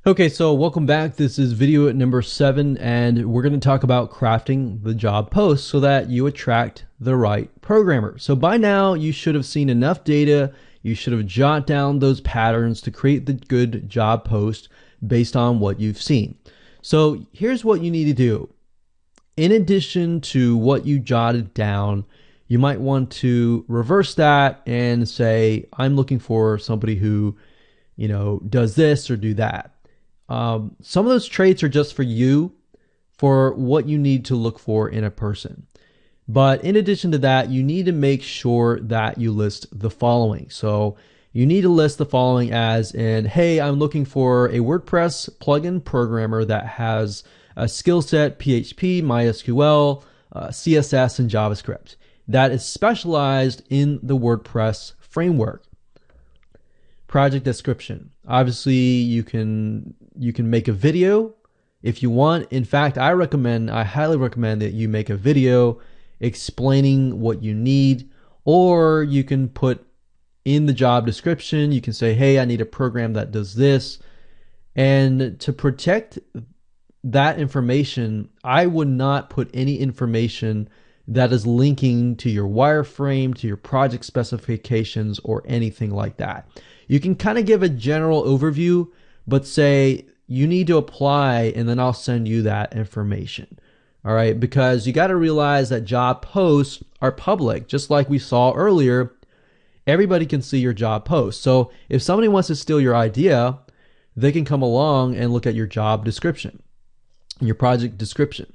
Okay, so welcome back. This is video number 7, and we're going to talk about crafting the job post so that you attract the right programmer. So by now, you should have seen enough data. You should have jotted down those patterns to create the good job post based on what you've seen. So here's what you need to do. In addition to what you jotted down, you might want to reverse that and say, I'm looking for somebody who, does this or do that. Some of those traits are just for you, for what you need to look for in a person. But in addition to that, you need to make sure that you list the following. So you need to list the following as in, hey, I'm looking for a WordPress plugin programmer that has a skill set, PHP, MySQL, CSS, and JavaScript that is specialized in the WordPress framework. Project description. Obviously, you can make a video if you want. In fact, I highly recommend that you make a video explaining what you need, or you can put in the job description, you can say, hey, I need a program that does this. And to protect that information, I would not put any information that is linking to your wireframe, to your project specifications, or anything like that. You can kind of give a general overview, but say you need to apply, and then I'll send you that information. All right, because you got to realize that job posts are public. Just like we saw earlier, everybody can see your job post. So if somebody wants to steal your idea, they can come along and look at your job description, your project description.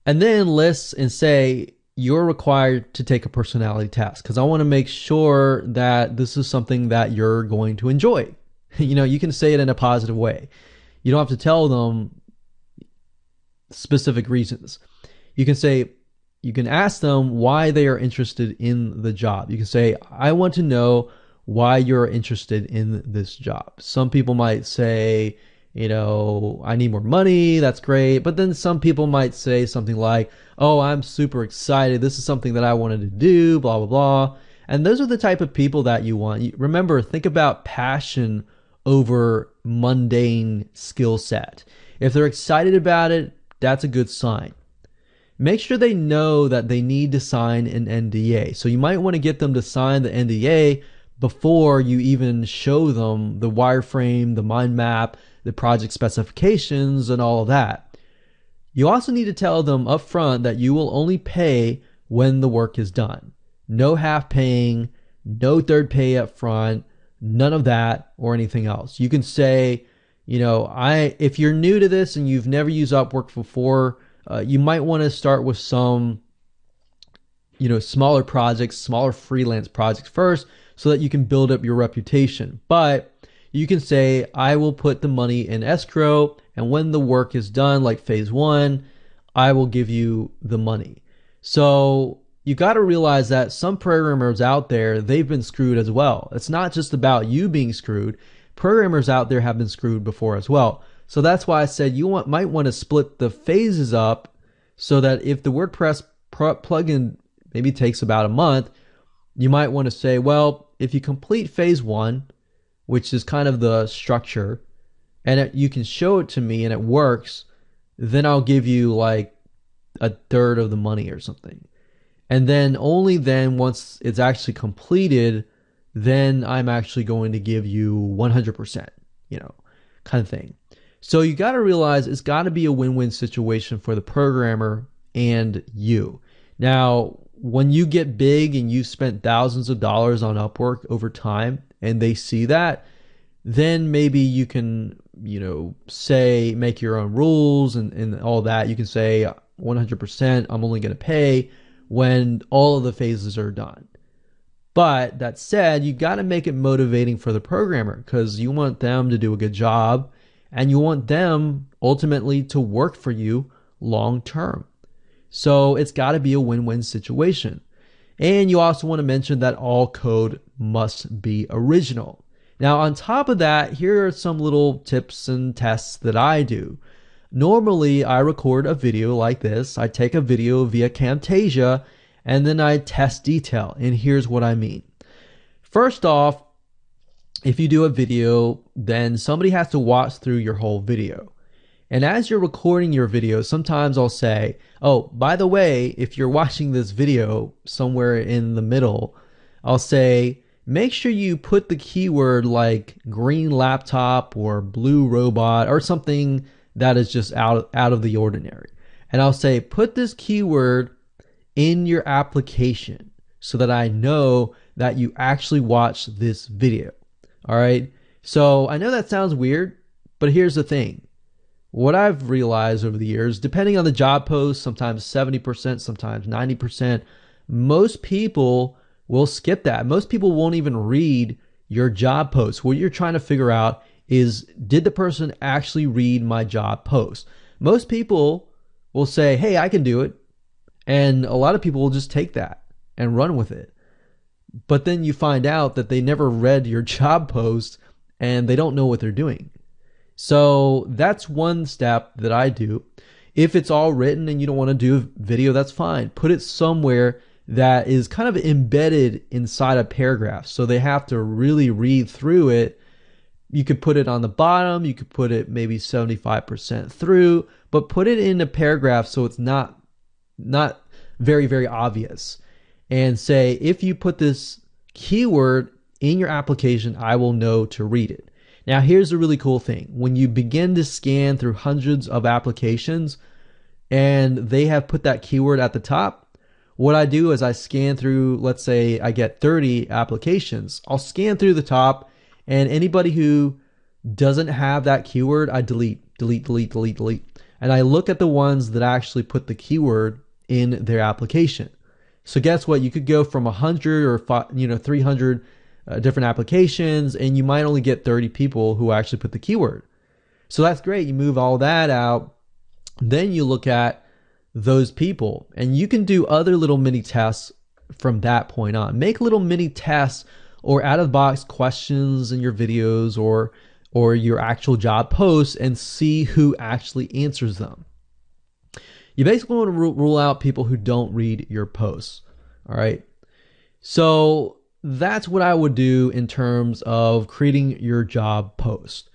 And then list and say, you're required to take a personality test, because I want to make sure that this is something that you're going to enjoy. You can say it in a positive way. You don't have to tell them specific reasons. You can ask them why they are interested in the job. You can say, I want to know why you're interested in this job. Some people might say, I need more money. That's great. But then some people might say something like, oh, I'm super excited. This is something that I wanted to do, blah, blah, blah. And those are the type of people that you want. Remember, think about passion over mundane skill set. If they're excited about it, that's a good sign. Make sure they know that they need to sign an NDA. So you might want to get them to sign the NDA before you even show them the wireframe, the mind map, the project specifications, and all of that. You also need to tell them up front that you will only pay when the work is done. No half paying, no third pay up front, none of that or anything else. You can say, if you're new to this and you've never used Upwork before, you might want to start with some, smaller projects, smaller freelance projects first, so that you can build up your reputation. But you can say, I will put the money in escrow, and when the work is done, like phase 1, I will give you the money. So you got to realize that some programmers out there, they've been screwed as well. It's not just about you being screwed. Programmers out there have been screwed before as well. So that's why I said you might want to split the phases up, so that if the WordPress plugin maybe takes about a month, you might want to say, well, if you complete phase 1, which is kind of the structure, and you can show it to me and it works, then I'll give you like a third of the money or something. And then only then, once it's actually completed, then I'm actually going to give you 100%, kind of thing. So you got to realize it's got to be a win-win situation for the programmer and you. Now, when you get big and you've spent thousands of dollars on Upwork over time, and they see that, then maybe you can, say, make your own rules and all that. You can say 100%, I'm only going to pay when all of the phases are done. But that said, you got to make it motivating for the programmer, because you want them to do a good job, and you want them ultimately to work for you long term. So it's got to be a win-win situation. And you also want to mention that all code must be original. Now, on top of that, here are some little tips and tests that I do. Normally, I record a video like this. I take a video via Camtasia, and then I test detail. And here's what I mean. First off, if you do a video, then somebody has to watch through your whole video. And as you're recording your video, sometimes I'll say, oh, by the way, if you're watching this video somewhere in the middle, I'll say, make sure you put the keyword like green laptop or blue robot or something that is just out of the ordinary. And I'll say, put this keyword in your application so that I know that you actually watched this video. All right. So I know that sounds weird, but here's the thing. What I've realized over the years, depending on the job post, sometimes 70%, sometimes 90%, most people will skip that. Most people won't even read your job post. What you're trying to figure out is, did the person actually read my job post? Most people will say, hey, I can do it. And a lot of people will just take that and run with it. But then you find out that they never read your job post and they don't know what they're doing. So that's one step that I do. If it's all written and you don't want to do a video, that's fine. Put it somewhere that is kind of embedded inside a paragraph, so they have to really read through it. You could put it on the bottom, you could put it maybe 75% through, but put it in a paragraph so it's not very, very obvious. And say, if you put this keyword in your application, I will know to read it. Now, here's the really cool thing. When you begin to scan through hundreds of applications and they have put that keyword at the top, what I do is I scan through, let's say I get 30 applications. I'll scan through the top, and anybody who doesn't have that keyword, I delete. And I look at the ones that actually put the keyword in their application. So guess what? You could go from 100 or 300 different applications, and you might only get 30 people who actually put the keyword. So that's great. You move all that out. Then you look at those people, and you can do other little mini tests from that point on. Make little mini tests or out-of-the-box questions in your videos or your actual job posts, and see who actually answers them. You basically want to rule out people who don't read your posts. All right. So that's what I would do in terms of creating your job post.